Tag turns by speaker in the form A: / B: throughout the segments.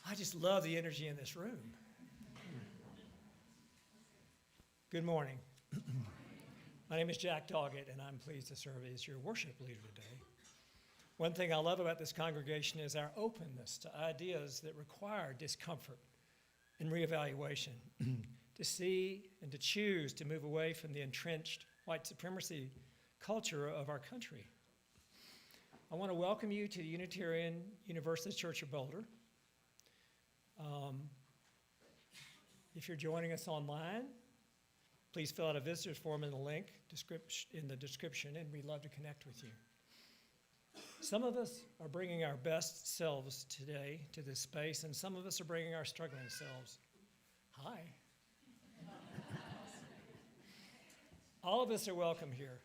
A: I just love the energy in this room. Good morning. My name is Jack Doggett, and I'm pleased to serve as your worship leader today. One thing I love about this congregation is our openness to ideas that require discomfort and reevaluation, to see and to choose to move away from the entrenched white supremacy culture of our country. I want to welcome you to the Unitarian Universalist Church of Boulder. If you're joining us online, please fill out a visitor's form in the link in the description, and we'd love to connect with you. Some of us are bringing our best selves today to this space, and some of us are bringing our struggling selves. Hi. All of us are welcome here,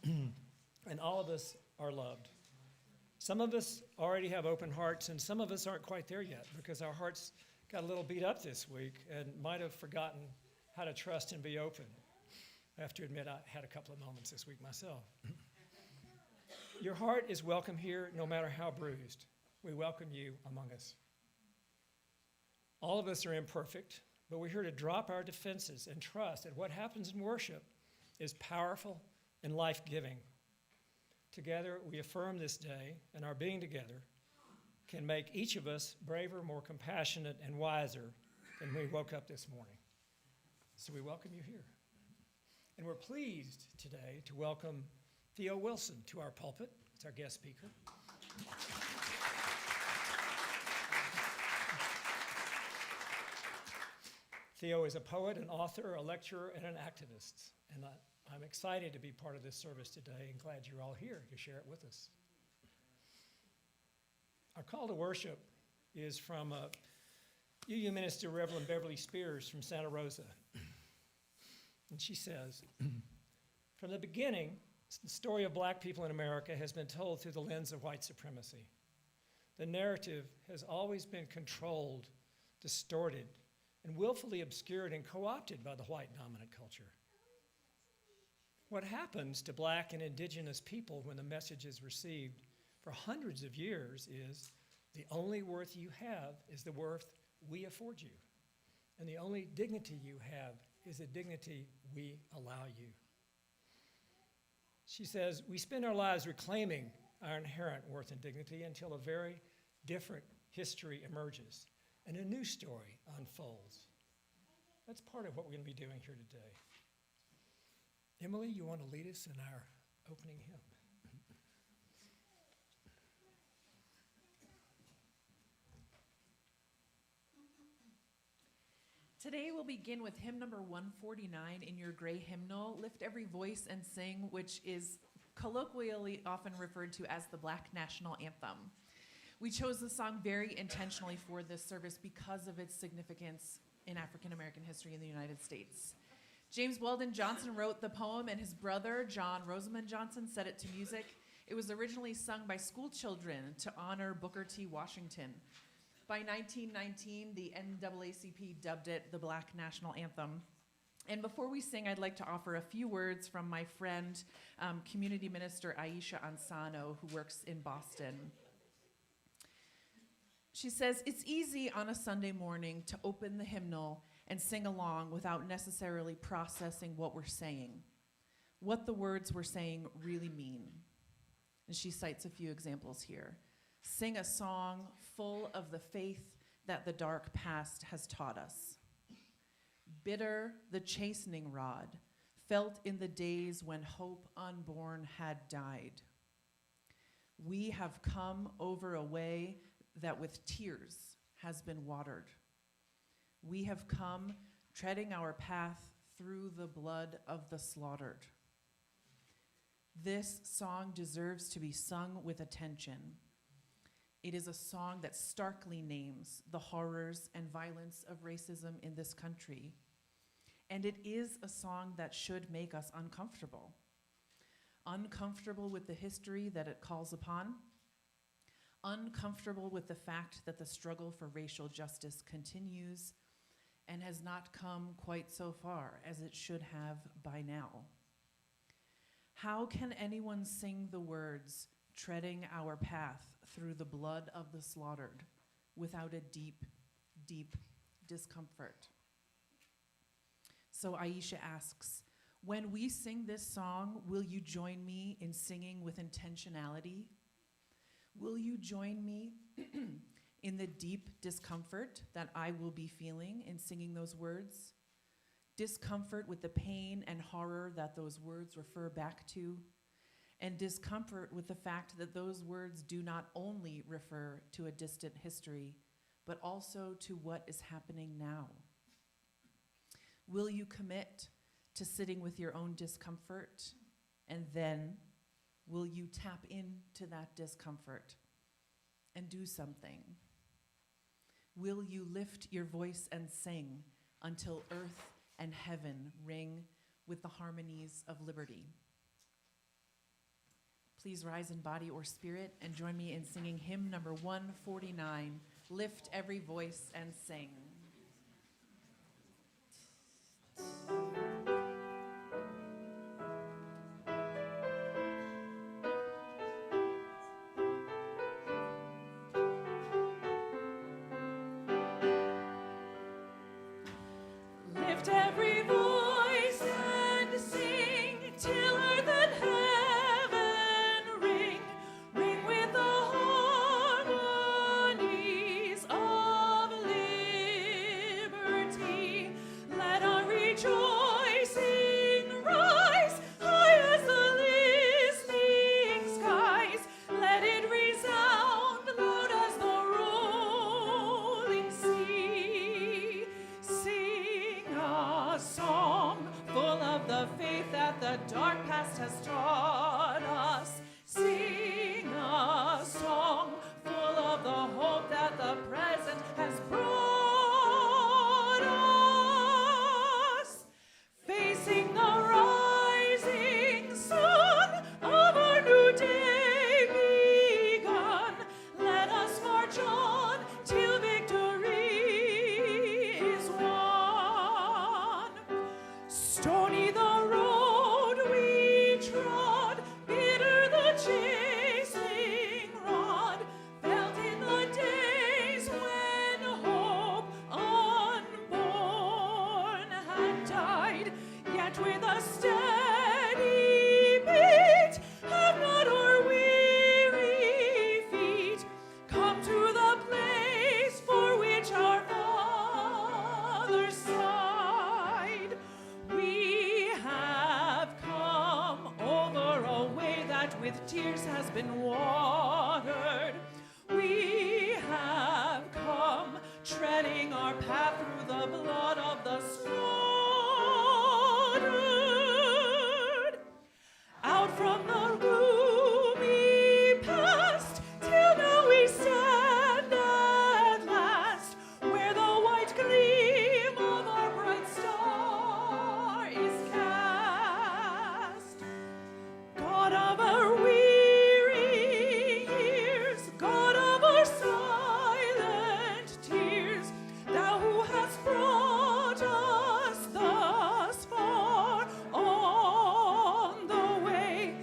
A: and all of us are loved. Some of us already have open hearts, and some of us aren't quite there yet because our hearts got a little beat up this week and might have forgotten how to trust and be open. I have to admit I had a couple of moments this week myself. Your heart is welcome here no matter how bruised. We welcome you among us. All of us are imperfect, but we're here to drop our defenses and trust that what happens in worship is powerful and life-giving. Together, we affirm this day, and our being together can make each of us braver, more compassionate, and wiser than we woke up this morning. So we welcome you here. And we're pleased today to welcome Theo Wilson to our pulpit. It's our guest speaker. Theo is a poet, an author, a lecturer, and an activist. And I'm excited to be part of this service today and glad you're all here to share it with us. Our call to worship is from UU minister Reverend Beverly Spears from Santa Rosa. And she says, from the beginning, the story of black people in America has been told through the lens of white supremacy. The narrative has always been controlled, distorted, and willfully obscured and co-opted by the white dominant culture. What happens to black and indigenous people when the message is received for hundreds of years is the only worth you have is the worth we afford you. And the only dignity you have is the dignity we allow you. She says, we spend our lives reclaiming our inherent worth and dignity until a very different history emerges and a new story unfolds. That's part of what we're going to be doing here today. Emily, you want to lead us in our opening hymn?
B: Today we'll begin with hymn number 149 in your gray hymnal, Lift Every Voice and Sing, which is colloquially often referred to as the Black National Anthem. We chose the song very intentionally for this service because of its significance in African American history in the United States. James Weldon Johnson wrote the poem, and his brother, John Rosamond Johnson, set it to music. It was originally sung by school children to honor Booker T. Washington. By 1919, the NAACP dubbed it the Black National Anthem. And before we sing, I'd like to offer a few words from my friend, community minister Aisha Ansano, who works in Boston. She says, it's easy on a Sunday morning to open the hymnal and sing along without necessarily processing what we're saying, what the words we're saying really mean. And she cites a few examples here. Sing a song full of the faith that the dark past has taught us. Bitter the chastening rod, felt in the days when hope unborn had died. We have come over a way that with tears has been watered. We have come treading our path through the blood of the slaughtered. This song deserves to be sung with attention. It is a song that starkly names the horrors and violence of racism in this country. And it is a song that should make us uncomfortable. Uncomfortable with the history that it calls upon. Uncomfortable with the fact that the struggle for racial justice continues and has not come quite so far as it should have by now. How can anyone sing the words, treading our path through the blood of the slaughtered without a deep, deep discomfort. So Aisha asks, when we sing this song, will you join me in singing with intentionality? Will you join me in the deep discomfort that I will be feeling in singing those words? Discomfort with the pain and horror that those words refer back to, and discomfort with the fact that those words do not only refer to a distant history, but also to what is happening now. Will you commit to sitting with your own discomfort, and then will you tap into that discomfort and do something? Will you lift your voice and sing until earth and heaven ring with the harmonies of liberty? Please rise in body or spirit and join me in singing hymn number 149, Lift Every Voice and Sing. Lift every voice and sing till earth and heaven ring, ring with the harmonies of liberty. Let our rejoicing rise high as the listening skies. Let it resound loud as the rolling sea. Sing a song full of the faith that the dark past has taught us. Sing a song full of the hope that the present has brought us. Facing the rising sun of our new day begun, let us march on till victory is won. Stony the road we trod, bitter the chasing rod, felt in the days when hope unborn had died. Yet with a steady beat have not our weary feet come to the place for which our fathers sighed. We have come over a way that with tears has been watered. We have come treading our path through the blood of the slaughtered. Out from the gloomy past, till now we stand at last, where the white gleam of our bright star is cast. God of our weary years, God of our silent tears, thou who hast brought us thus far on the way,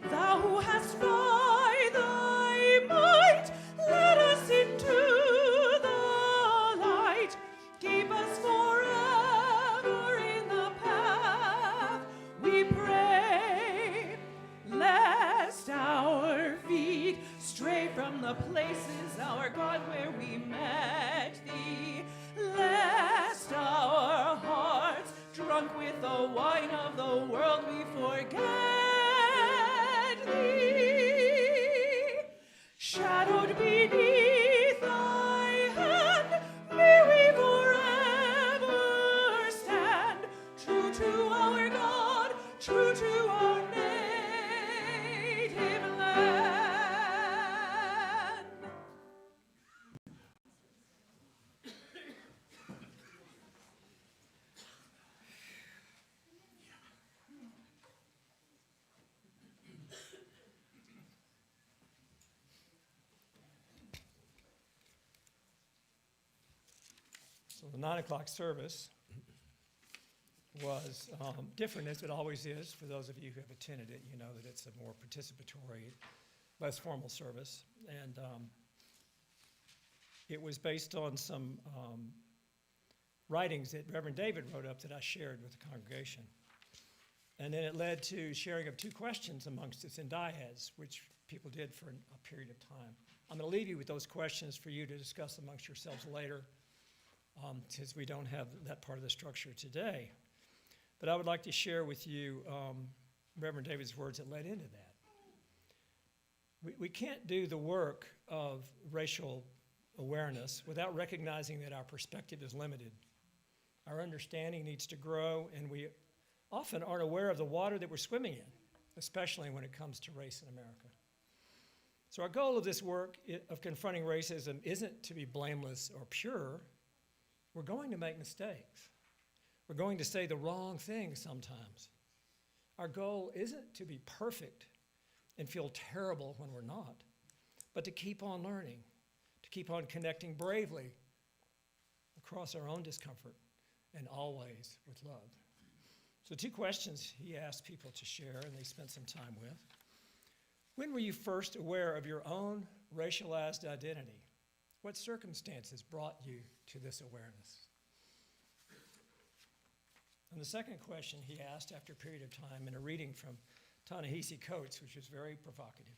B: thou who hast by thy might led us into the light, keep us forever in the path we pray, lest our feet stray from the places, our God, where we met thee, lest our hearts, drunk with the wine of the world, we forget thee. Shadowed beneath thy hand, may we forever stand, true to our God, true to our native land.
A: So the 9 o'clock service was different, as it always is. For those of you who have attended it, you know that it's a more participatory. less formal service. And it was based on some writings that Reverend David wrote up that I shared with the congregation. And then it led to sharing of 2 questions amongst us in dieheads, which people did for a period of time. I'm going to leave you with those questions for you to discuss amongst yourselves later, since we don't have that part of the structure today. But I would like to share with you Reverend David's words that led into that. We can't do the work of racial awareness without recognizing that our perspective is limited. Our understanding needs to grow, and we often aren't aware of the water that we're swimming in, especially when it comes to race in America. So our goal of this work of confronting racism isn't to be blameless or pure. We're going to make mistakes. We're going to say the wrong thing sometimes. Our goal isn't to be perfect and feel terrible when we're not, but to keep on learning, to keep on connecting bravely across our own discomfort and always with love. So 2 questions he asked people to share, and they spent some time with. When were you first aware of your own racialized identity? What circumstances brought you to this awareness? And the second question he asked after a period of time in a reading from Ta-Nehisi Coates, which was very provocative.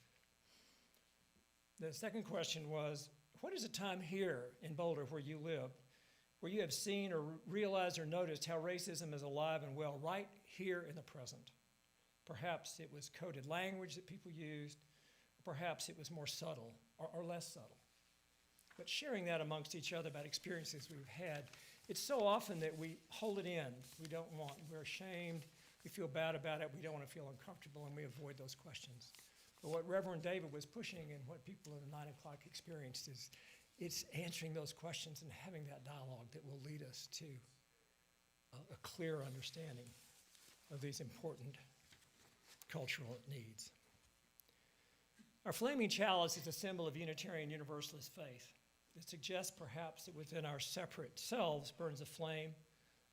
A: The second question was, what is a time here in Boulder where you live, where you have seen or realized or noticed how racism is alive and well right here in the present? Perhaps it was coded language that people used, or perhaps it was more subtle or less subtle. But sharing that amongst each other about experiences we've had, it's so often that we hold it in. We're ashamed, we feel bad about it, we don't want to feel uncomfortable, and we avoid those questions. But what Reverend David was pushing and what people in the 9 o'clock experienced is it's answering those questions and having that dialogue that will lead us to a clear understanding of these important cultural needs. Our flaming chalice is a symbol of Unitarian Universalist faith. It suggests perhaps that within our separate selves burns a flame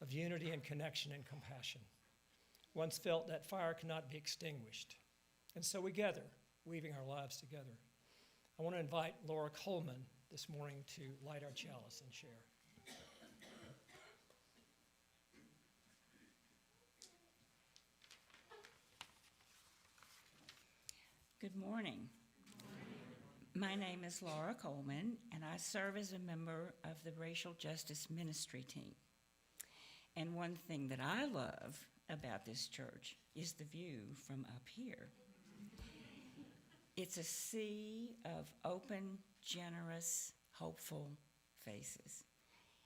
A: of unity and connection and compassion. Once felt, that fire cannot be extinguished. And so we gather, weaving our lives together. I want to invite Laura Coleman this morning to light our chalice and share.
C: Good morning. My name is Laura Coleman, and I serve as a member of the Racial Justice Ministry team. And one thing that I love about this church is the view from up here. It's a sea of open, generous, hopeful faces.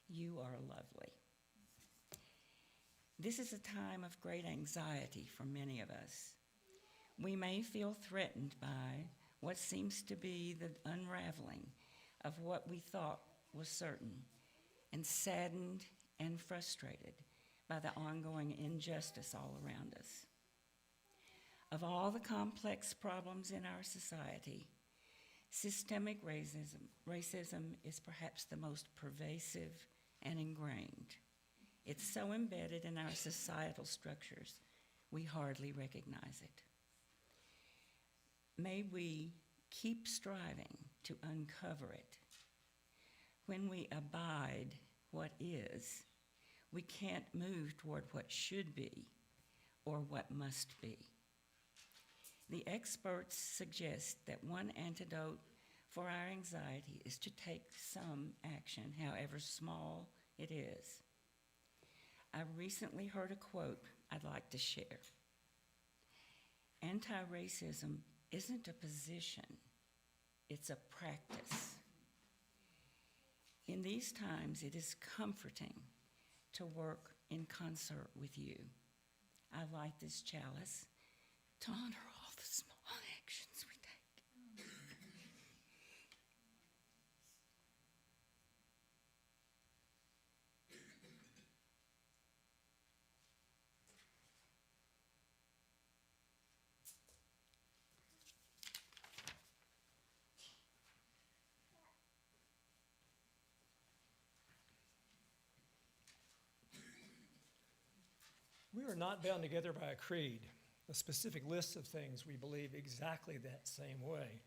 C: You are lovely. This is a time of great anxiety for many of us. We may feel threatened by what seems to be the unraveling of what we thought was certain, and saddened and frustrated by the ongoing injustice all around us. Of all the complex problems in our society, systemic racism is perhaps the most pervasive and ingrained. It's so embedded in our societal structures, we hardly recognize it. May we keep striving to uncover it. When we abide what is, we can't move toward what should be or what must be. The experts suggest that one antidote for our anxiety is to take some action, however small it is. I recently heard a quote I'd like to share. Anti-racism isn't a position, it's a practice. In these times, it is comforting to work in concert with you. I light this chalice to honor all the small actions we take.
A: We are not bound together by a creed, a specific list of things we believe exactly that same way.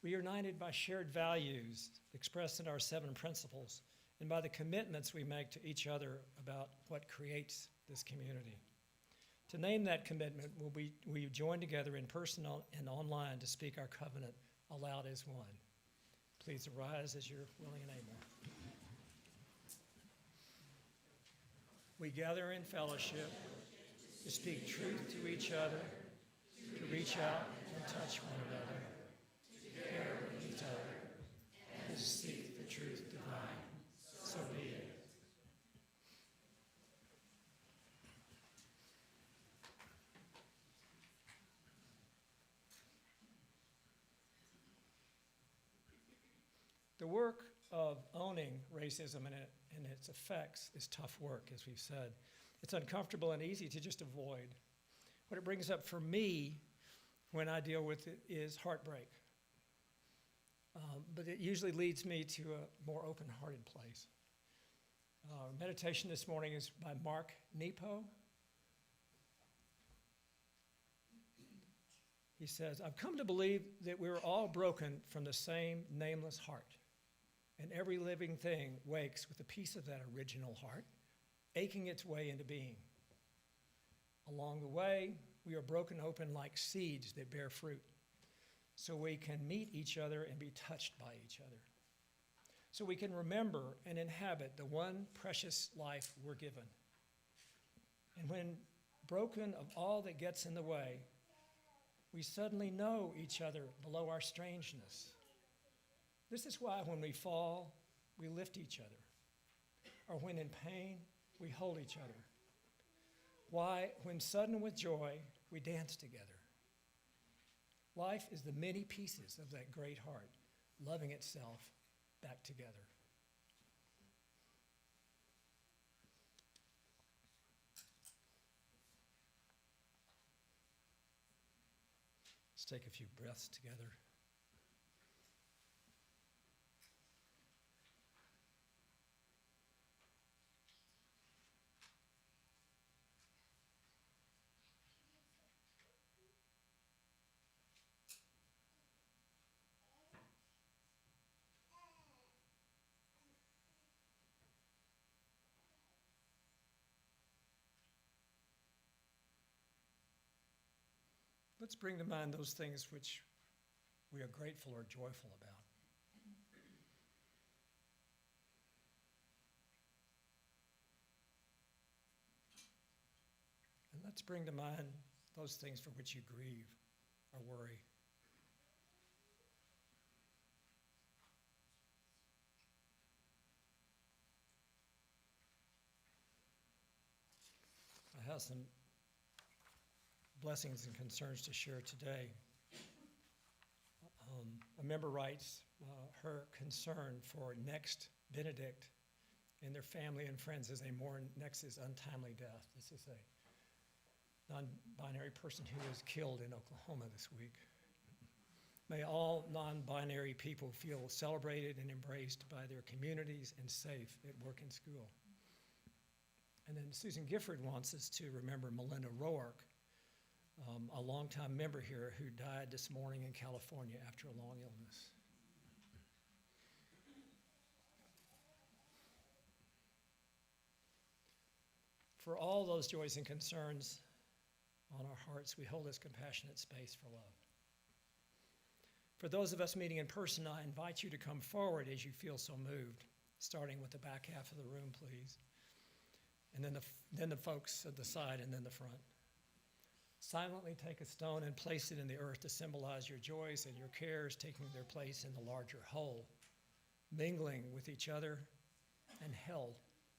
A: We are united by shared values expressed in our 7 principles and by the commitments we make to each other about what creates this community. To name that commitment, we join together in person and online to speak our covenant aloud as one. Please arise as you're willing and able. We gather in fellowship to speak truth to each other, to reach out and touch one another, to care with each other, and to seek the truth divine. So be it. The work of owning racism and its effects is tough work, as we've said. It's uncomfortable and easy to just avoid. What it brings up for me when I deal with it is heartbreak. But it usually leads me to a more open-hearted place. Meditation this morning is by Mark Nepo. He says, I've come to believe that we are all broken from the same nameless heart. And every living thing wakes with a piece of that original heart, aching its way into being. Along the way, we are broken open like seeds that bear fruit, so we can meet each other and be touched by each other. So we can remember and inhabit the one precious life we're given. And when broken of all that gets in the way, we suddenly know each other below our strangeness. This is why when we fall, we lift each other. Or when in pain, we hold each other. Why, when sudden with joy, we dance together. Life is the many pieces of that great heart, loving itself back together. Let's take a few breaths together. Let's bring to mind those things which we are grateful or joyful about. And let's bring to mind those things for which you grieve or worry. I have some blessings and concerns to share today. A member writes her concern for next Benedict and their family and friends as they mourn Nex's untimely death. This is a non-binary person who was killed in Oklahoma this week. May all non-binary people feel celebrated and embraced by their communities and safe at work and school. And then Susan Gifford wants us to remember Melinda Roark, a longtime member here who died this morning in California after a long illness. For all those joys and concerns on our hearts, we hold this compassionate space for love. For those of us meeting in person, I invite you to come forward as you feel so moved, starting with the back half of the room, please. And then the folks at the side and then the front. Silently take a stone and place it in the earth to symbolize your joys and your cares taking their place in the larger whole, mingling with each other and held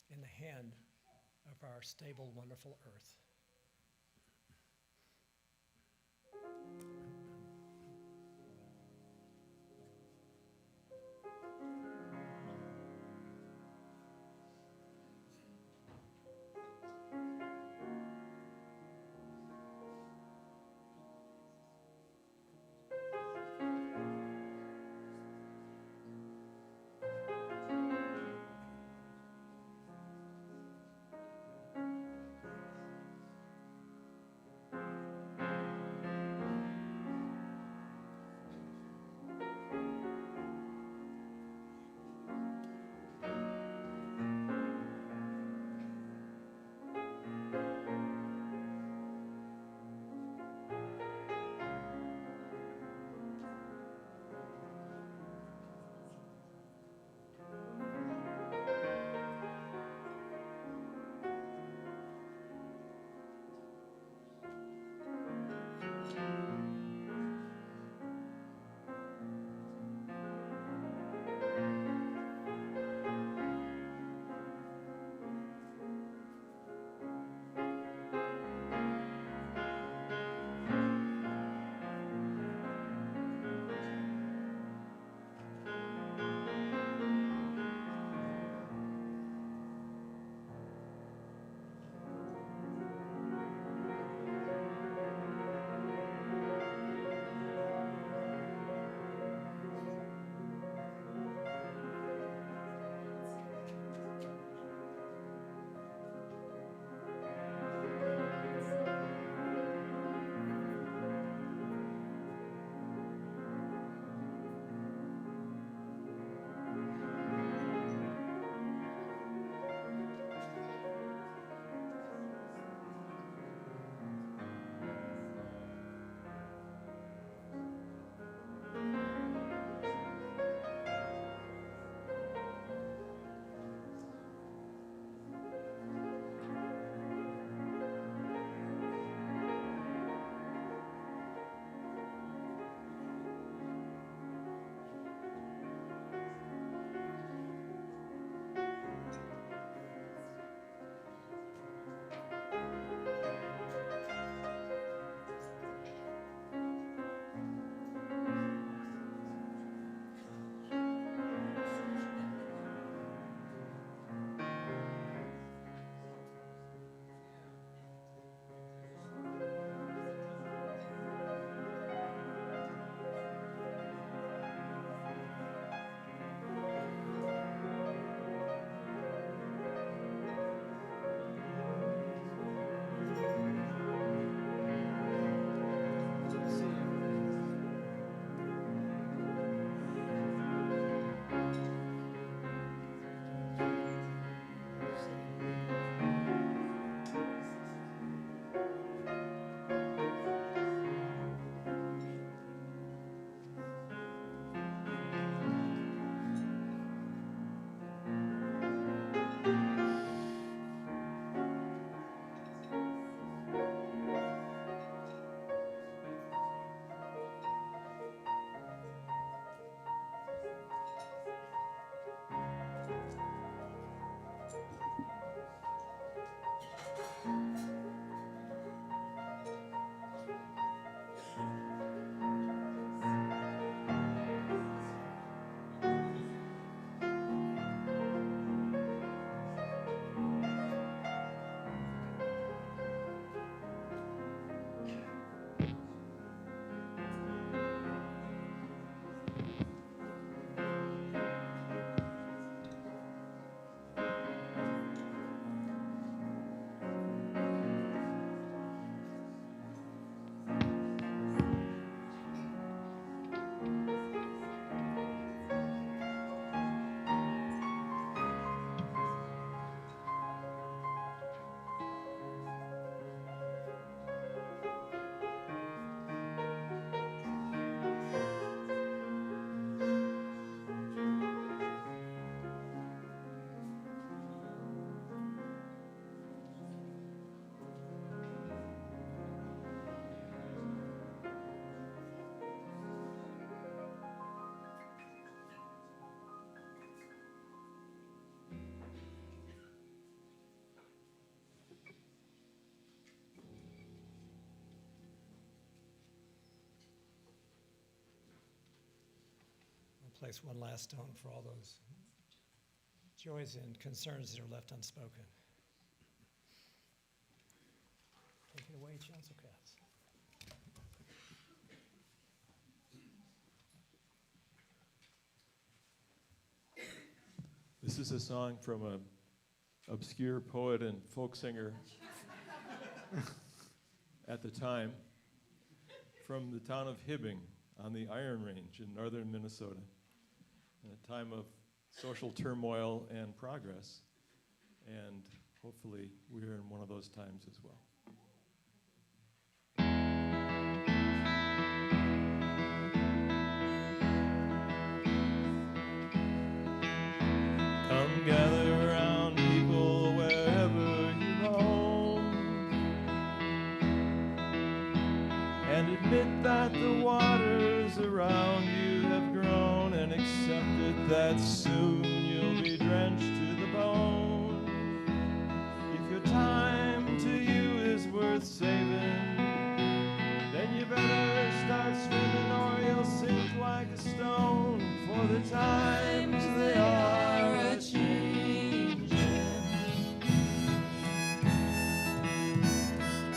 A: in the hand of our stable, wonderful earth. Place one last stone for all those joys and concerns that are left unspoken. Take it away, Chancel Cats.
D: This is a song from an obscure poet and folk singer at the time from the town of Hibbing on the Iron Range in northern Minnesota. In a time of social turmoil and progress, and hopefully we're in one of those times as well. Come gather around, people, wherever you roam, and admit that the waters around you have grown, and accepted that soon you'll be drenched to the bone. If your time to you is worth saving, then you better start swimming or you'll sink like a stone, for the times they are a-changing.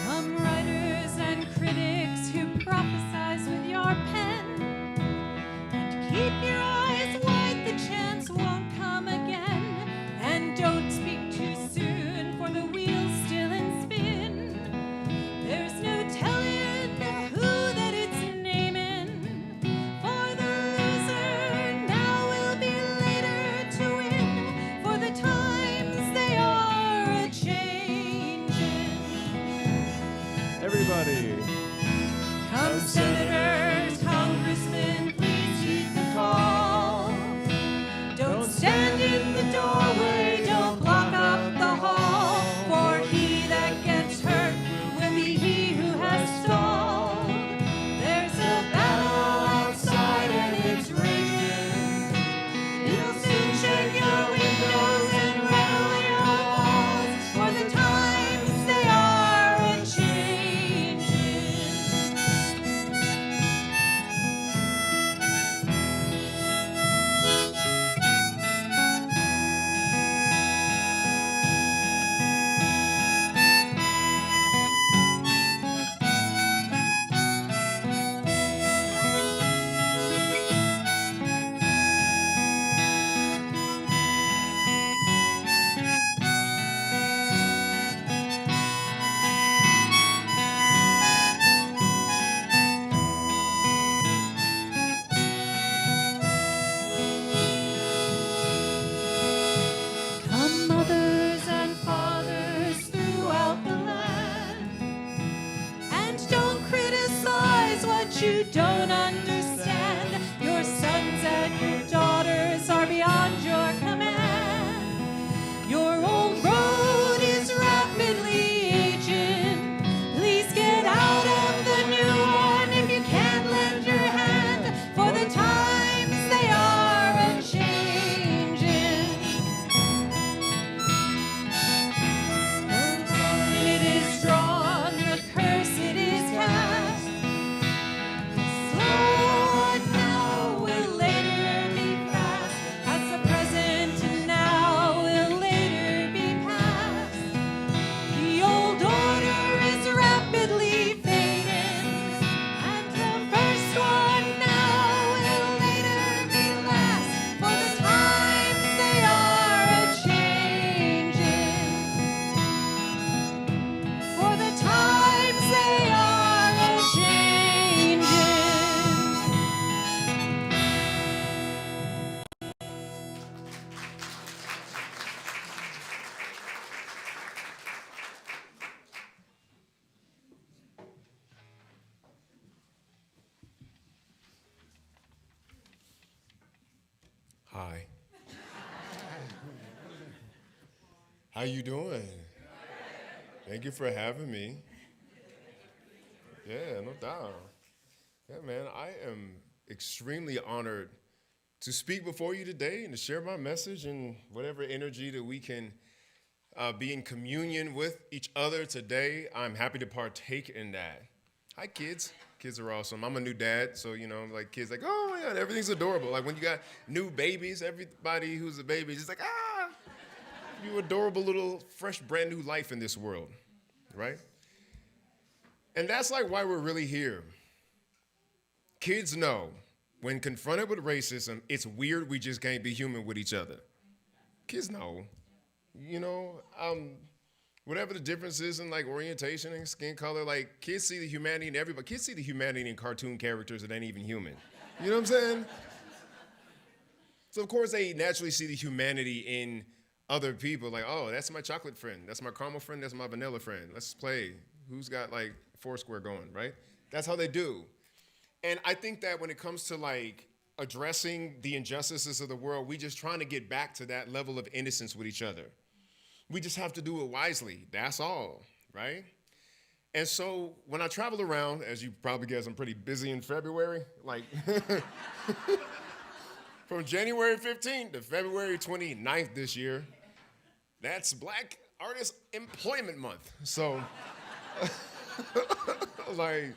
E: Come writers and critics who prophesize with your pen, and keep your eyes wide, the chance won't come again. And don't speak too soon, for the wheel's still in spin. There's no telling who that it's naming, for the loser now will be later to win, for the times they are a-changing.
D: Everybody,
E: Come senators, congressmen, please heed the call.
F: Hi. How you doing? Thank you for having me. Yeah, no doubt. Yeah, man, I am extremely honored to speak before you today and to share my message and whatever energy that we can be in communion with each other today. I'm happy to partake in that. Hi, kids. Kids are awesome. I'm a new dad, so, like kids like, oh, yeah, everything's adorable. Like when you got new babies, everybody who's a baby is just like, you adorable little fresh brand new life in this world, right? And that's like why we're really here. Kids know when confronted with racism, it's weird we just can't be human with each other. Kids know, whatever the difference is in like orientation and skin color, like kids see the humanity in everybody. Kids see the humanity in cartoon characters that ain't even human. You know what I'm saying? So of course they naturally see the humanity in other people. Like, oh, that's my chocolate friend. That's my caramel friend. That's my vanilla friend. Let's play. Who's got like Foursquare going, right? That's how they do. And I think that when it comes to like addressing the injustices of the world, we just trying to get back to that level of innocence with each other. We just have to do it wisely. That's all, right? And so when I travel around, as you probably guess, I'm pretty busy in February. Like from January 15th to February 29th this year, that's Black Artist Employment Month. So like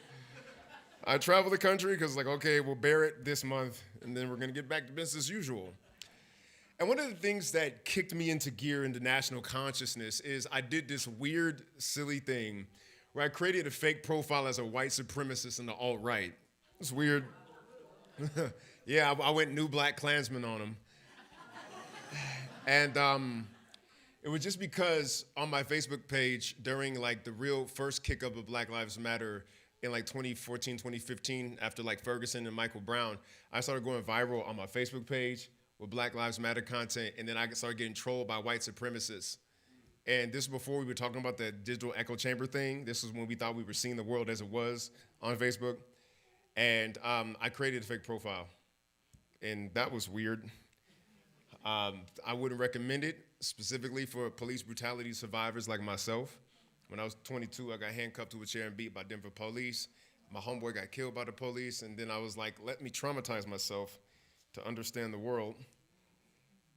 F: I travel the country because like, okay, we'll bear it this month and then we're gonna get back to business as usual. And one of the things that kicked me into gear into national consciousness is I did this weird, silly thing where I created a fake profile as a white supremacist in the alt-right. It's weird. Yeah, I went new Black Klansman on them. And it was just because on my Facebook page during like the real first kick up of Black Lives Matter in like 2014, 2015, after like Ferguson and Michael Brown, I started going viral on my Facebook page with Black Lives Matter content, and then I started getting trolled by white supremacists. And this is before we were talking about the digital echo chamber thing. This was when we thought we were seeing the world as it was on Facebook. And I created a fake profile, and that was weird. I wouldn't recommend it, specifically for police brutality survivors like myself. When I was 22, I got handcuffed to a chair and beat by Denver police. My homeboy got killed by the police, and then I was like, let me traumatize myself to understand the world.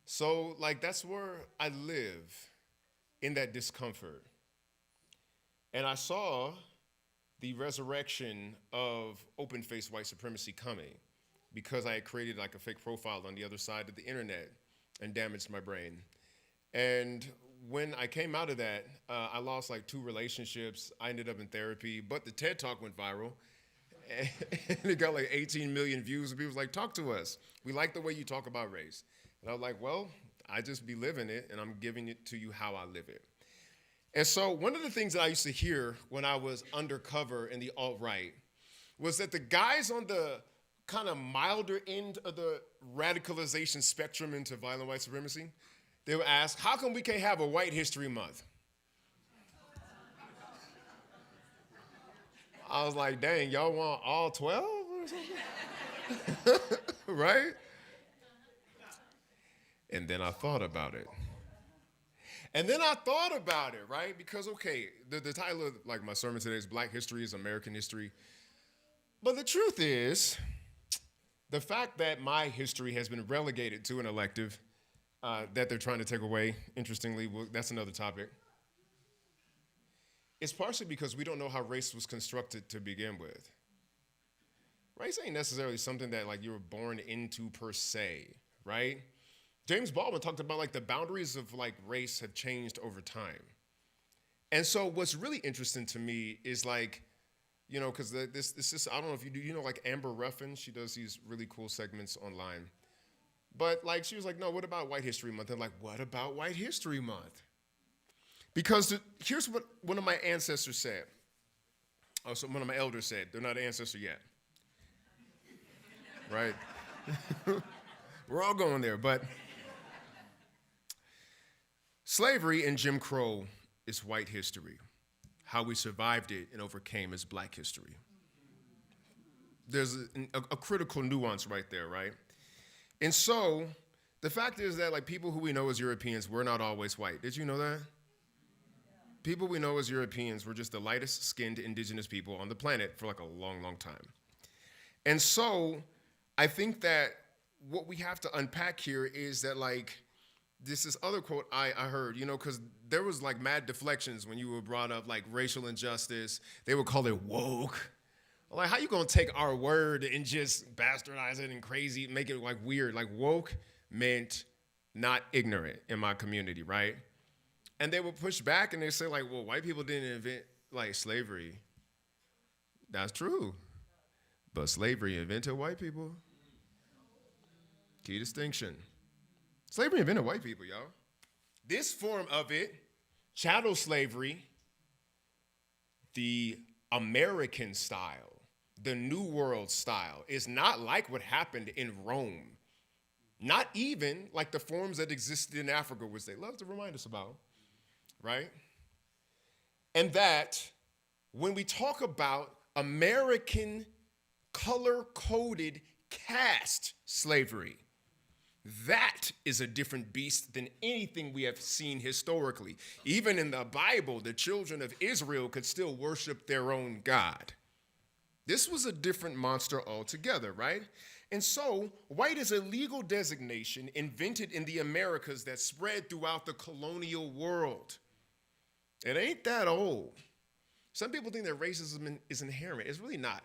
F: So like that's where I live, in that discomfort. And I saw the resurrection of open-faced white supremacy coming because I had created like a fake profile on the other side of the internet and damaged my brain. And when I came out of that, I lost like 2 relationships. I ended up in therapy, but the TED Talk went viral. And it got like 18 million views, and people was like, talk to us. We like the way you talk about race. And I was like, well, I just be living it, and I'm giving it to you how I live it. And so one of the things that I used to hear when I was undercover in the alt-right was that the guys on the kind of milder end of the radicalization spectrum into violent white supremacy, they would ask, how come we can't have a White History Month? I was like, dang, y'all want all 12 or something? Right? And then I thought about it. Right? Because, okay, the title of like my sermon today is Black History is American History. But the truth is, the fact that my history has been relegated to an elective that they're trying to take away, interestingly, that's another topic. It's partially because we don't know how race was constructed to begin with. Race ain't necessarily something that like you were born into per se, right? James Baldwin talked about like the boundaries of like race have changed over time. And so what's really interesting to me is like, because this is, I don't know if you do, like Amber Ruffin, she does these really cool segments online. But like, she was like, no, what about White History Month? And like, what about White History Month? Because here's what one of my ancestors said. Oh, so one of my elders said. They're not an ancestor yet. Right? We're all going there, but slavery and Jim Crow is white history. How we survived it and overcame is Black history. There's a critical nuance right there, right? And so The fact is that like people who we know as Europeans, we're not always white. Did you know that? People we know as Europeans were just the lightest skinned indigenous people on the planet for like a long, long time. And so I think that what we have to unpack here is that like, this other quote I heard, you know, because there was like mad deflections when you were brought up like racial injustice. They would call it woke. Like, how you gonna take our word and just bastardize it and crazy, make it like weird? Like woke meant not ignorant in my community, right? And they would push back and they say like, well, white people didn't invent like slavery. That's true. But slavery invented white people. Key distinction. Slavery invented white people, y'all. This form of it, chattel slavery, the American style, the New World style, is not like what happened in Rome. Not even like the forms that existed in Africa, which they love to remind us about, right? And that when we talk about American color-coded caste slavery, that is a different beast than anything we have seen historically. Even in the Bible, the children of Israel could still worship their own God. This was a different monster altogether, right? And so, white is a legal designation invented in the Americas that spread throughout the colonial world. It ain't that old. Some people think that racism is inherent. It's really not.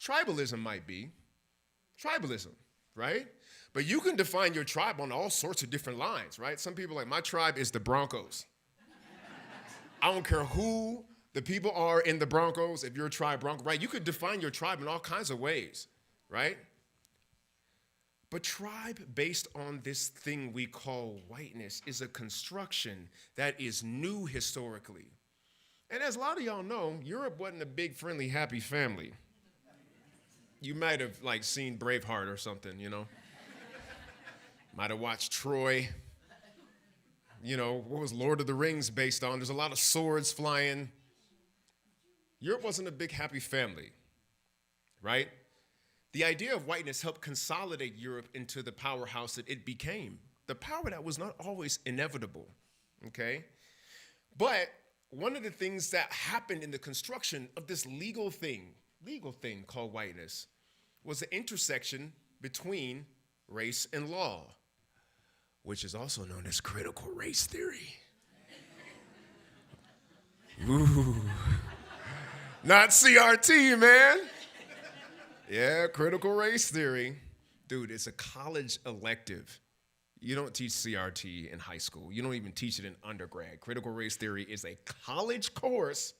F: Tribalism might be. Tribalism, right? But you can define your tribe on all sorts of different lines, right? Some people are like, my tribe is the Broncos. I don't care who the people are in the Broncos, if you're a tribe Bronco, right? You could define your tribe in all kinds of ways, right? But tribe based on this thing we call whiteness is a construction that is new historically. And as a lot of y'all know, Europe wasn't a big, friendly, happy family. You might have like seen Braveheart or something, you know? Might have watched Troy. You know, what was Lord of the Rings based on? There's a lot of swords flying. Europe wasn't a big, happy family, right? The idea of whiteness helped consolidate Europe into the powerhouse that it became. The power that was not always inevitable, okay? But one of the things that happened in the construction of this legal thing called whiteness was the intersection between race and law, which is also known as critical race theory. Ooh. Not CRT, man. Yeah, critical race theory. Dude, it's a college elective. You don't teach CRT in high school. You don't even teach it in undergrad. Critical race theory is a college course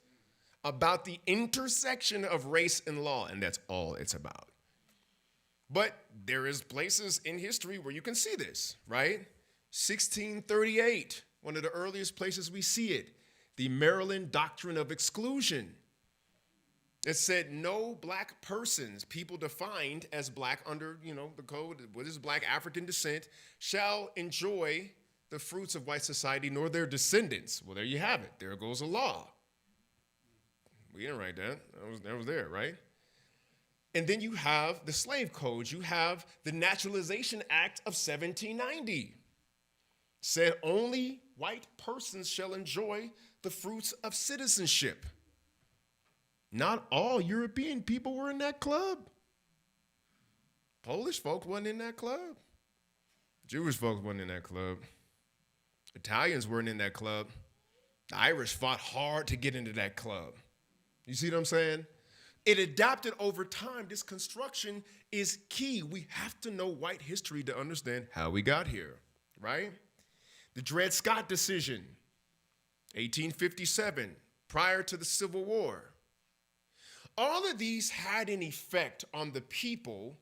F: about the intersection of race and law, and that's all it's about. But there is places in history where you can see this, right? 1638, one of the earliest places we see it, the Maryland Doctrine of Exclusion. It said no black persons, people defined as black under, the code, what is black African descent, shall enjoy the fruits of white society nor their descendants. Well, there you have it. There goes a law. We didn't write that. That was there, right? And then you have the slave codes. You have the Naturalization Act of 1790. Said only white persons shall enjoy the fruits of citizenship. Not all European people were in that club. Polish folks wasn't in that club. Jewish folks wasn't in that club. Italians weren't in that club. The Irish fought hard to get into that club. You see what I'm saying? It adapted over time. This construction is key. We have to know white history to understand how we got here, right? The Dred Scott decision, 1857, prior to the Civil War. All of these had an effect on the people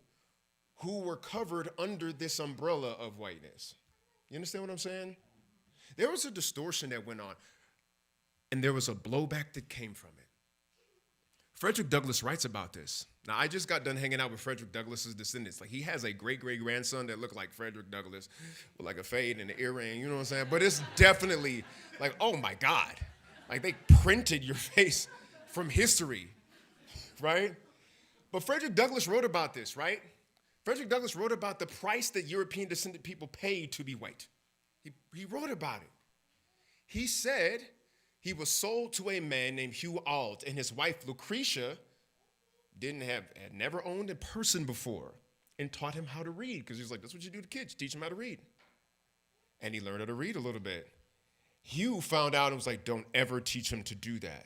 F: who were covered under this umbrella of whiteness. You understand what I'm saying? There was a distortion that went on, and there was a blowback that came from it. Frederick Douglass writes about this. Now, I just got done hanging out with Frederick Douglass's descendants. Like, he has a great-great-grandson that looked like Frederick Douglass with like a fade and an earring, you know what I'm saying? But it's definitely like, oh my God. Like, they printed your face from history, right? But Frederick Douglass wrote about this, right? Frederick Douglass wrote about the price that European descended people paid to be white. He wrote about it. He said he was sold to a man named Hugh Ault, and his wife Lucretia had never owned a person before, and taught him how to read, because he was like, that's what you do to kids, teach them how to read. And he learned how to read a little bit. Hugh found out and was like, don't ever teach him to do that.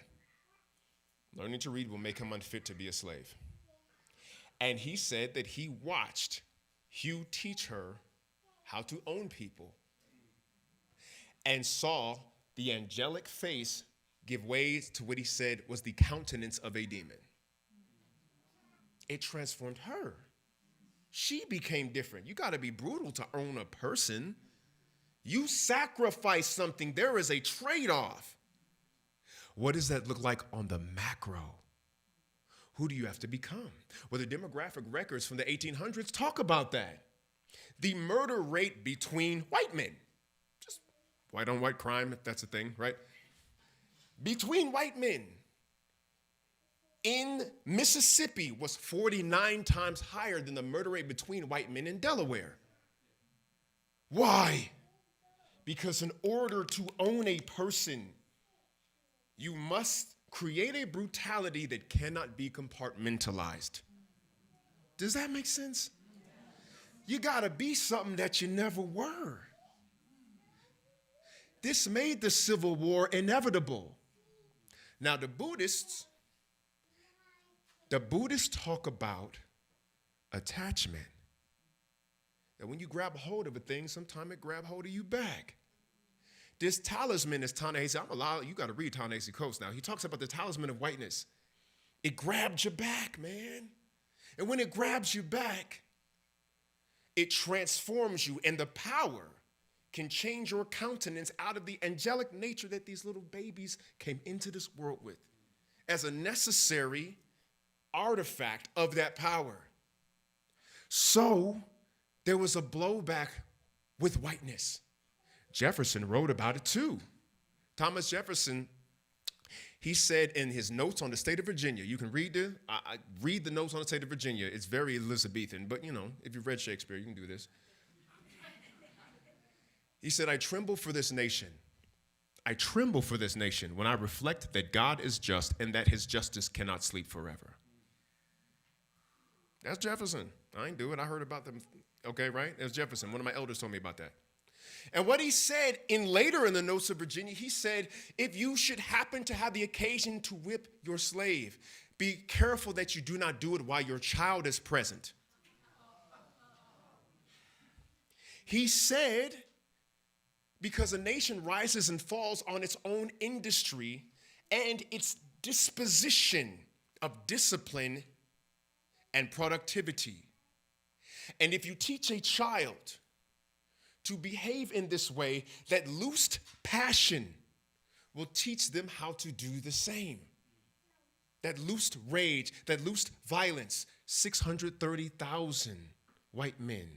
F: Learning to read will make him unfit to be a slave. And he said that he watched Hugh teach her how to own people and saw the angelic face give way to what he said was the countenance of a demon. It transformed her. She became different. You got to be brutal to own a person. You sacrifice something. There is a trade-off. What does that look like on the macro? Who do you have to become? Well, the demographic records from the 1800s talk about that. The murder rate between white men, just white on white crime, if that's a thing, right? Between white men in Mississippi was 49 times higher than the murder rate between white men in Delaware. Why? Because in order to own a person, you must create a brutality that cannot be compartmentalized. Does that make sense? You gotta be something that you never were. This made the Civil War inevitable. Now the Buddhists talk about attachment. That when you grab hold of a thing, sometimes it grab hold of you back. This talisman is Ta-Nehisi. You got to read Ta-Nehisi Coates now. He talks about the talisman of whiteness. It grabbed you back, man. And when it grabs you back, it transforms you. And the power can change your countenance out of the angelic nature that these little babies came into this world with as a necessary artifact of that power. So there was a blowback with whiteness. Jefferson wrote about it too. Thomas Jefferson, he said in his notes on the state of Virginia, you can read the notes on the state of Virginia. It's very Elizabethan, but if you've read Shakespeare, you can do this. He said, I tremble for this nation. I tremble for this nation when I reflect that God is just and that his justice cannot sleep forever. That's Jefferson. I ain't do it. I heard about them. Okay, right? That's Jefferson. One of my elders told me about that. And what he said later in the Notes of Virginia, he said, if you should happen to have the occasion to whip your slave, be careful that you do not do it while your child is present. He said, because a nation rises and falls on its own industry and its disposition of discipline and productivity. And if you teach a child to behave in this way, that loosed passion will teach them how to do the same. That loosed rage, that loosed violence. 630,000 white men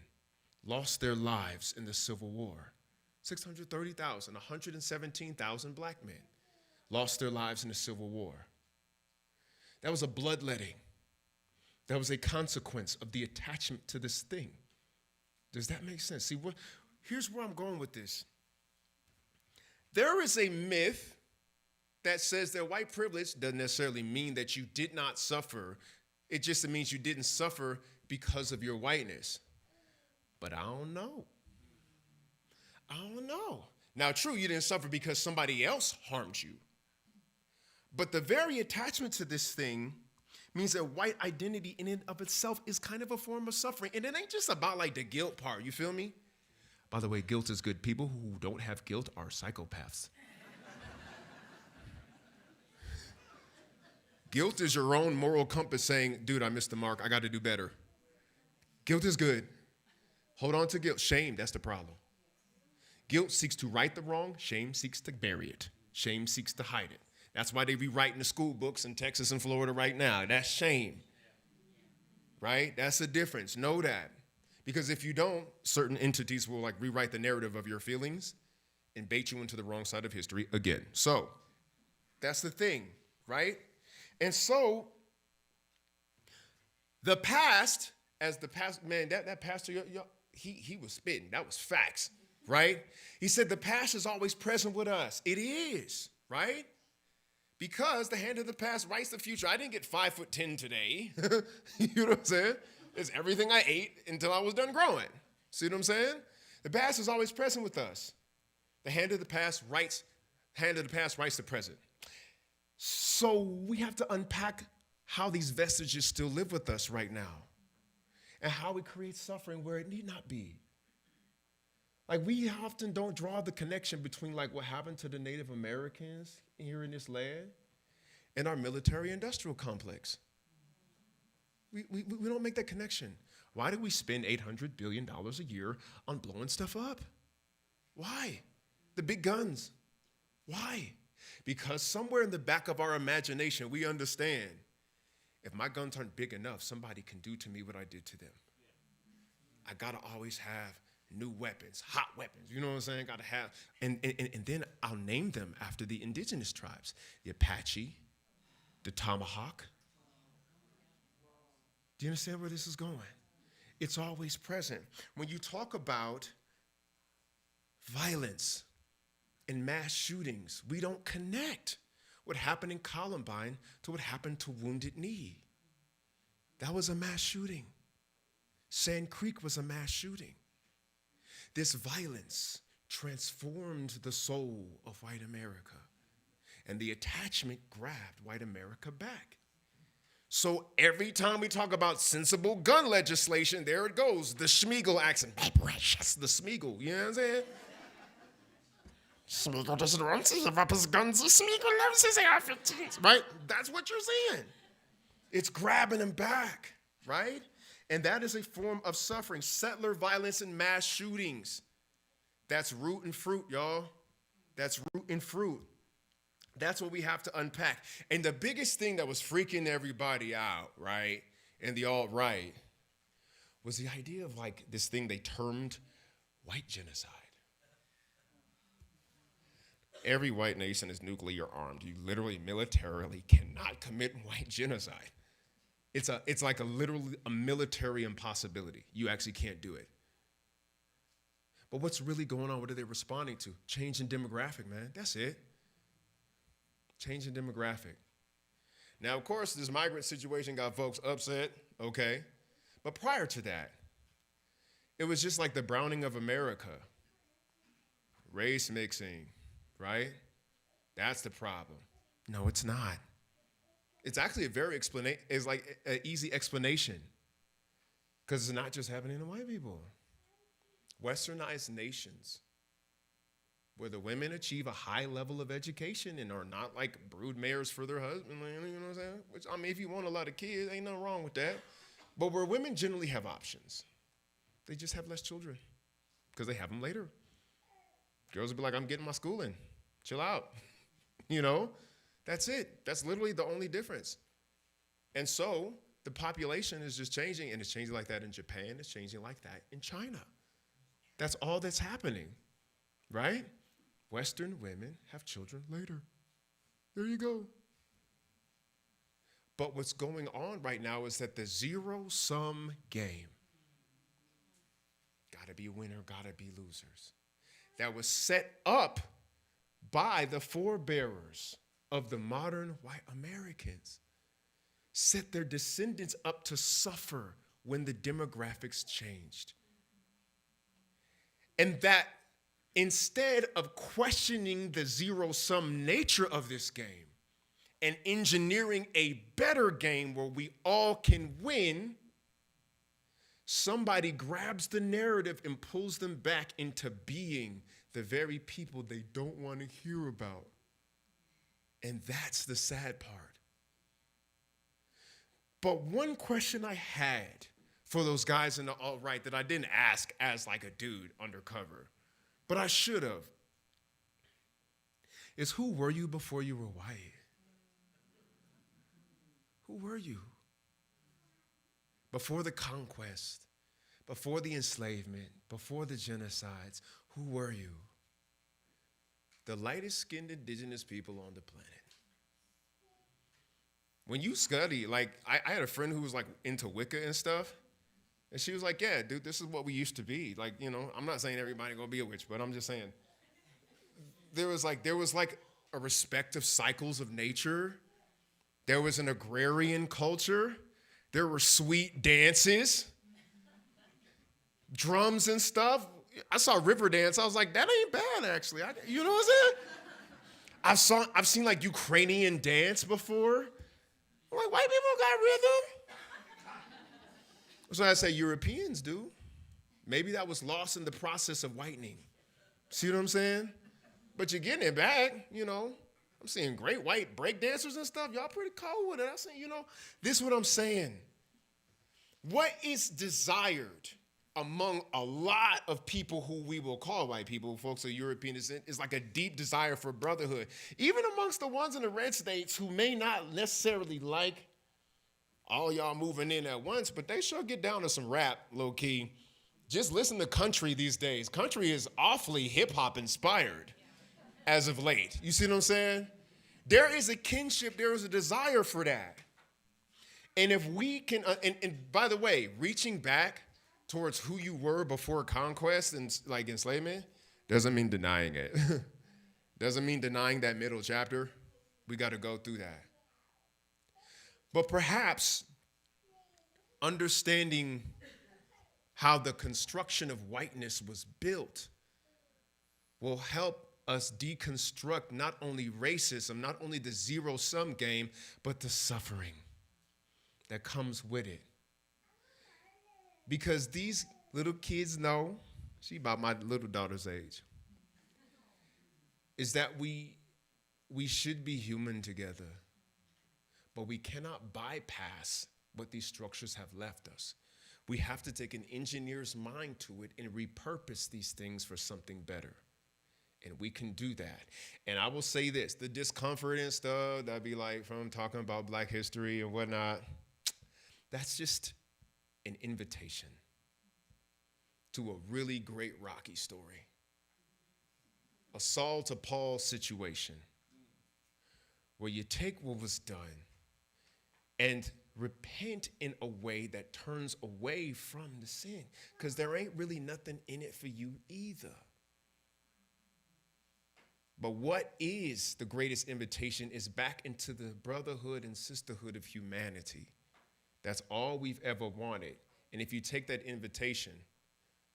F: lost their lives in the Civil War. 630,000, 117,000 black men lost their lives in the Civil War. That was a bloodletting. That was a consequence of the attachment to this thing. Does that make sense? See, here's where I'm going with this. There is a myth that says that white privilege doesn't necessarily mean that you did not suffer. It just means you didn't suffer because of your whiteness. But I don't know. Now, true, you didn't suffer because somebody else harmed you. But the very attachment to this thing means that white identity in and of itself is kind of a form of suffering. And it ain't just about like the guilt part, you feel me? By the way, guilt is good. People who don't have guilt are psychopaths. Guilt is your own moral compass saying, dude, I missed the mark. I got to do better. Guilt is good. Hold on to guilt. Shame, that's the problem. Guilt seeks to right the wrong. Shame seeks to bury it. Shame seeks to hide it. That's why they rewriting the school books in Texas and Florida right now. That's shame, right? That's the difference. Know that. Because if you don't, certain entities will like rewrite the narrative of your feelings and bait you into the wrong side of history again. So that's the thing, right? And so the past as the pastor, man, that pastor, he was spitting. That was facts, right? He said the past is always present with us. It is, right? Because the hand of the past writes the future. I didn't get 5'10" today. You know what I'm saying? It's everything I ate until I was done growing. See what I'm saying? The past is always present with us. The hand of the past writes the present. So we have to unpack how these vestiges still live with us right now and how we create suffering where it need not be. Like, we often don't draw the connection between like what happened to the Native Americans here in this land and our military industrial complex. We don't make that connection. Why do we spend $800 billion a year on blowing stuff up? Why? The big guns. Why? Because somewhere in the back of our imagination, we understand if my guns aren't big enough, somebody can do to me what I did to them. I gotta always have new weapons, hot weapons, you know what I'm saying? Gotta have, and then I'll name them after the indigenous tribes, the Apache, the Tomahawk. Do you understand where this is going? It's always present. When you talk about violence and mass shootings, we don't connect what happened in Columbine to what happened to Wounded Knee. That was a mass shooting. Sand Creek was a mass shooting. This violence transformed the soul of white America, and the attachment grabbed white America back. So every time we talk about sensible gun legislation, there it goes, the Schmiegel accent. My precious, the Schmiegel, you know what I'm saying? Schmiegel doesn't want to give up his guns. Schmiegel loves his AR-15s, right? That's what you're saying. It's grabbing him back, right? And that is a form of suffering. Settler violence and mass shootings. That's root and fruit, y'all. That's root and fruit. That's what we have to unpack. And the biggest thing that was freaking everybody out, right, and the alt-right, was the idea of like this thing they termed white genocide. Every white nation is nuclear armed. You literally militarily cannot commit white genocide. It's like literally a military impossibility. You actually can't do it. But what's really going on? What are they responding to? Change in demographic, man. That's it. Change in demographic. Now, of course, this migrant situation got folks upset, okay? But prior to that, it was just like the browning of America. Race mixing, right? That's the problem. No, it's not. It's actually a very it's like an easy explanation, because it's not just happening to white people. Westernized nations, where the women achieve a high level of education and are not like brood mares for their husband, you know what I'm saying? Which, I mean, if you want a lot of kids, ain't nothing wrong with that. But where women generally have options, they just have less children because they have them later. Girls will be like, I'm getting my schooling, chill out, you know? That's it. That's literally the only difference. And so the population is just changing, and it's changing like that in Japan. It's changing like that in China. That's all that's happening, right? Western women have children later. There you go. But what's going on right now is that the zero-sum game, gotta be winner, gotta be losers, that was set up by the forebearers of the modern white Americans, set their descendants up to suffer when the demographics changed. And that instead of questioning the zero-sum nature of this game and engineering a better game where we all can win, somebody grabs the narrative and pulls them back into being the very people they don't want to hear about. And that's the sad part. But one question I had for those guys in the alt-right that I didn't ask as like a dude undercover, but I should have, is who were you before you were white? Who were you? Before the conquest, before the enslavement, before the genocides, who were you? The lightest skinned indigenous people on the planet. When you study, like, I had a friend who was like into Wicca and stuff, And she was like, yeah, dude, this is what we used to be. Like, you know, I'm not saying everybody gonna be a witch, but I'm just saying there was like a respect of cycles of nature. There was an agrarian culture. There were sweet dances, drums and stuff. I saw river dance. I was like, that ain't bad, actually. You know what I'm saying? I've seen like Ukrainian dance before. I'm like, white people got rhythm. So I say Europeans do. Maybe that was lost in the process of whitening. See what I'm saying? But you're getting it back, you know. I'm seeing great white break dancers and stuff. Y'all pretty cool with it. I say, you know, this is what I'm saying. What is desired among a lot of people who we will call white people, folks are European descent, is like a deep desire for brotherhood. Even amongst the ones in the red states who may not necessarily like all y'all moving in at once, but they sure get down to some rap, low key. Just listen to country these days. Country is awfully hip hop inspired as of late. You see what I'm saying? There is a kinship, there is a desire for that. And if we can, and by the way, reaching back towards who you were before conquest and like enslavement doesn't mean denying it. Doesn't mean denying that middle chapter. We got to go through that. But perhaps understanding how the construction of whiteness was built will help us deconstruct not only racism, not only the zero-sum game, but the suffering that comes with it. Because these little kids know, she about my little daughter's age, is that we should be human together, but we cannot bypass what these structures have left us. We have to take an engineer's mind to it and repurpose these things for something better. And we can do that. And I will say this, the discomfort and stuff that'd be like from talking about Black history and whatnot, that's just an invitation to a really great Rocky story. A Saul to Paul situation where you take what was done and repent in a way that turns away from the sin, because there ain't really nothing in it for you either. But what is the greatest invitation is back into the brotherhood and sisterhood of humanity. That's all we've ever wanted. And if you take that invitation,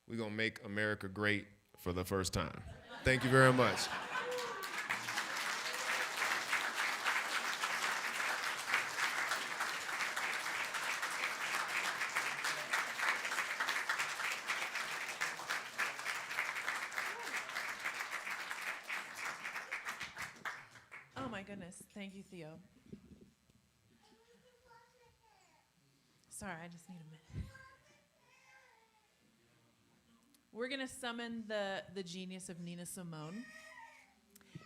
F: we're going to make America great for the first time. Thank you very much.
B: Oh my goodness. Thank you, Theo. Sorry, I just need a minute. We're going to summon the genius of Nina Simone.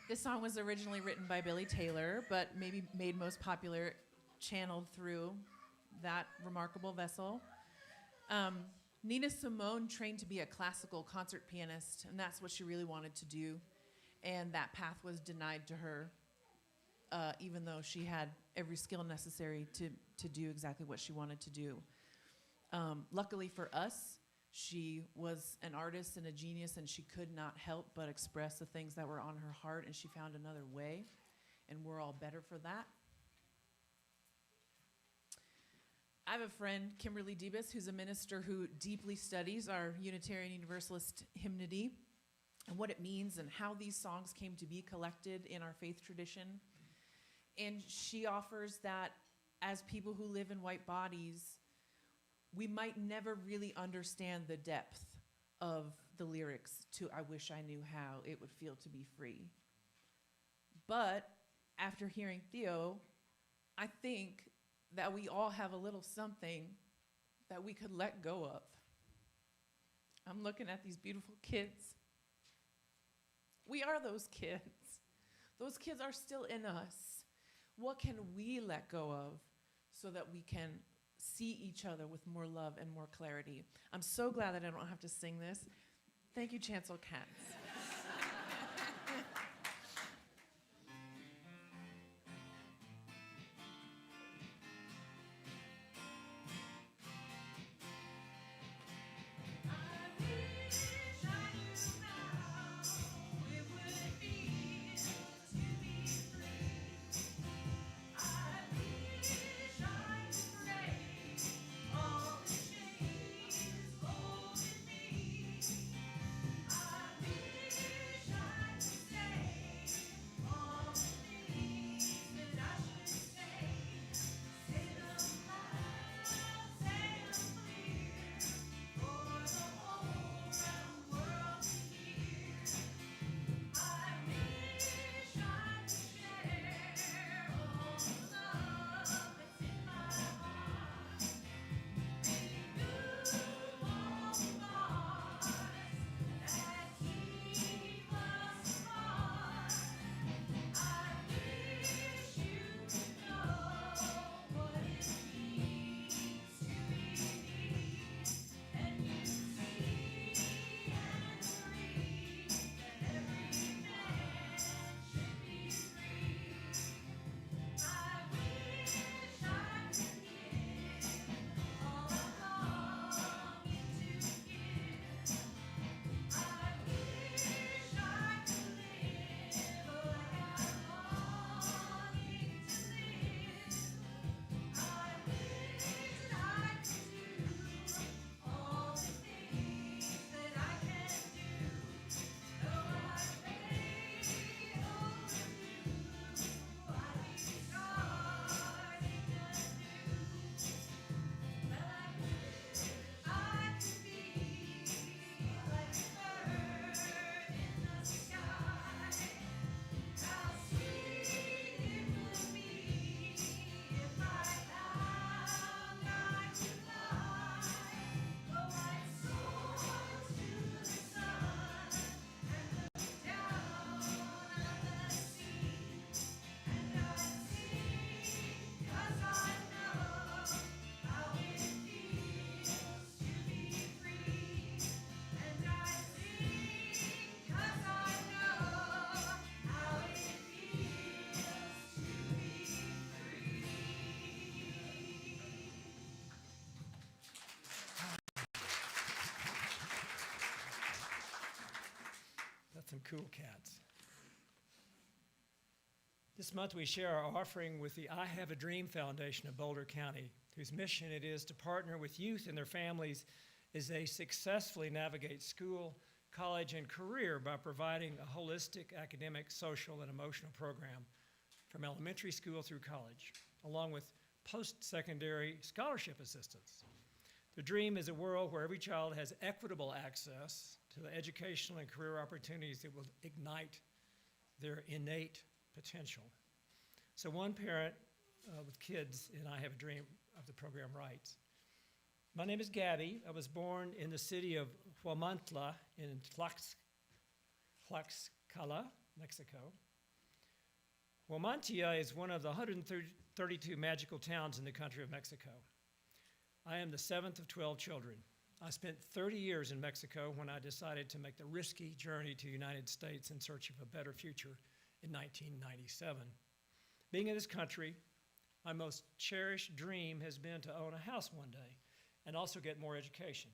B: This song was originally written by Billy Taylor, but maybe made most popular, channeled through that remarkable vessel. Nina Simone trained to be a classical concert pianist, and that's what she really wanted to do. And that path was denied to her, even though she had every skill necessary to do exactly what she wanted to do. Luckily for us, she was an artist and a genius, and she could not help but express the things that were on her heart, and she found another way, and we're all better for that. I have a friend, Kimberly Debus, who's a minister who deeply studies our Unitarian Universalist hymnody and what it means and how these songs came to be collected in our faith tradition. And she offers that as people who live in white bodies, we might never really understand the depth of the lyrics to I Wish I Knew How It Would Feel to Be Free. But after hearing Theo, I think that we all have a little something that we could let go of. I'm looking at these beautiful kids. We are those kids. Those kids are still in us. What can we let go of so that we can see each other with more love and more clarity? I'm so glad that I don't have to sing this. Thank you, Chancellor Katz.
A: cool cats. This month we share our offering with the I Have a Dream Foundation of Boulder County, whose mission it is to partner with youth and their families as they successfully navigate school, college, and career by providing a holistic academic, social, and emotional program from elementary school through college, along with post-secondary scholarship assistance. The dream is a world where every child has equitable access to the educational and career opportunities that will ignite their innate potential. So one parent with kids in I Have a Dream of the program writes, "My name is Gabby. I was born in the city of Huamantla in Tlaxcala, Mexico. Huamantla is one of the 132 magical towns in the country of Mexico. I am the 7th of 12 children. I spent 30 years in Mexico when I decided to make the risky journey to the United States in search of a better future in 1997. Being in this country, my most cherished dream has been to own a house one day and also get more education.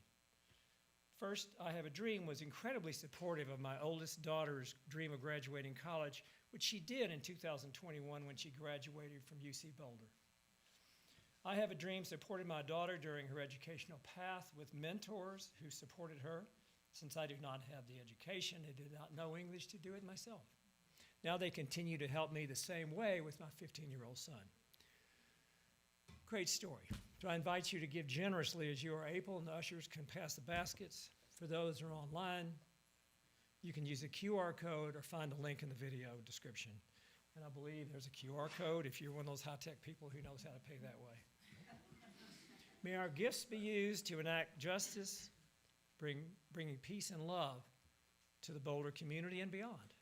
A: First, I Have a Dream was incredibly supportive of my oldest daughter's dream of graduating college, which she did in 2021 when she graduated from UC Boulder. I Have a Dream supported my daughter during her educational path with mentors who supported her. Since I do not have the education and did not know English to do it myself. Now they continue to help me the same way with my 15-year-old son." Great story. So I invite you to give generously as you are able, and the ushers can pass the baskets. For those who are online, you can use a QR code or find a link in the video description. And I believe there's a QR code if you're one of those high-tech people who knows how to pay that way. May our gifts be used to enact justice, bringing peace and love to the Boulder community and beyond.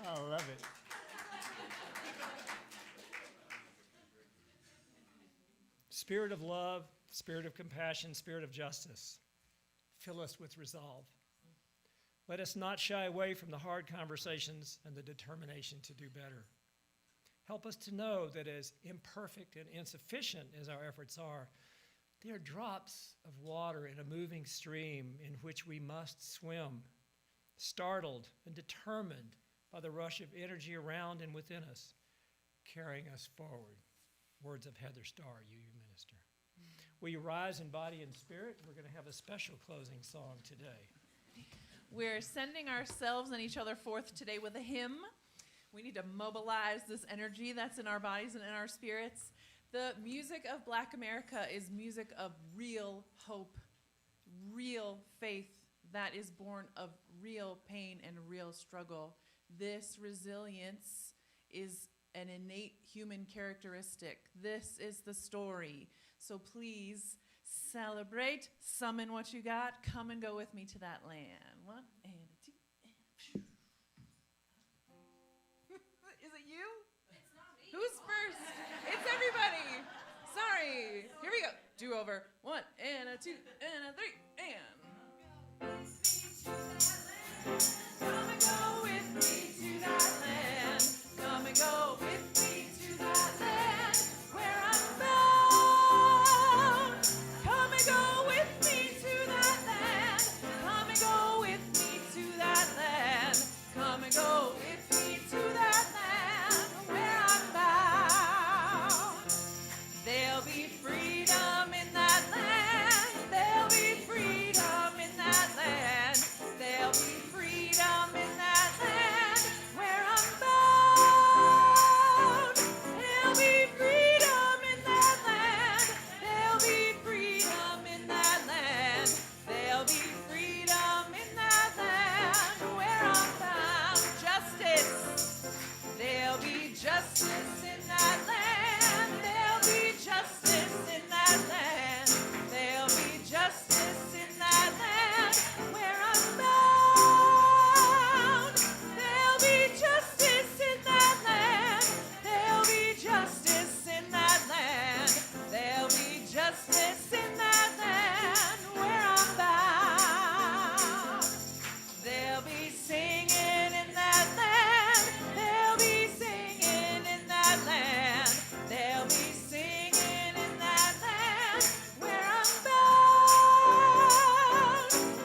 A: I love it. Spirit of love, spirit of compassion, spirit of justice. Fill us with resolve. Let us not shy away from the hard conversations and the determination to do better. Help us to know that as imperfect and insufficient as our efforts are, they are drops of water in a moving stream in which we must swim, startled and determined by the rush of energy around and within us, carrying us forward. Words of Heather Starr, UU minister. Will you rise in body and spirit? We're going to have a special closing song today.
B: We're sending ourselves and each other forth today with a hymn. We need to mobilize this energy that's in our bodies and in our spirits. The music of Black America is music of real hope, real faith that is born of real pain and real struggle. This resilience is an innate human characteristic. This is the story. So please celebrate, summon what you got, come and go with me to that land. 1 and a 2 and Is it you? It's not me. Who's first? It's everybody. Sorry. Here we go. Do over. 1 and a 2 and a 3 and. Come and go with me to that land. Come and go with me to that land where I'm bound. Come and go with me to that land. Come and go with me to that land. Come and go with me to that land where I'm bound. There'll be freedom in that land. There'll be freedom in that land. There'll be freedom in that land where I'm bound. There'll be freedom in that land. There'll be freedom in that land. There'll be freedom in that land where I'm bound. Justice. There'll be justice in that land. There'll be justice in that land. There'll be justice in that land where I'm bound. There'll be justice in that land. There'll be justice in that land. There'll be justice in that land where I'm bound. They'll be singing in that land. They'll be singing in that land. They'll be singing in that land where I'm bound.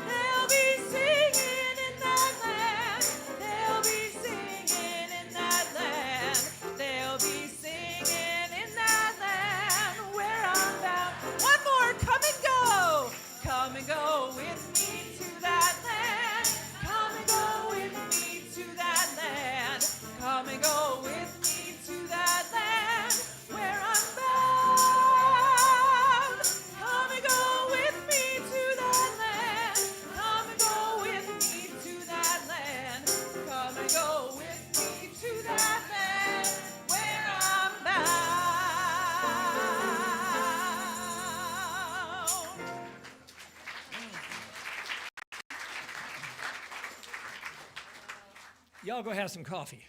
B: They'll be singing in that land. They'll be singing in that land. They'll be singing in that land where I'm bound. One more, come and go. Come and go with me to that land. Come and go with me to that land. Come and go with me to that land where I'm bound. Come and go with me to that land. Come and go with me to that land. Come and go with me to that land where I'm bound.
A: Y'all go have some coffee.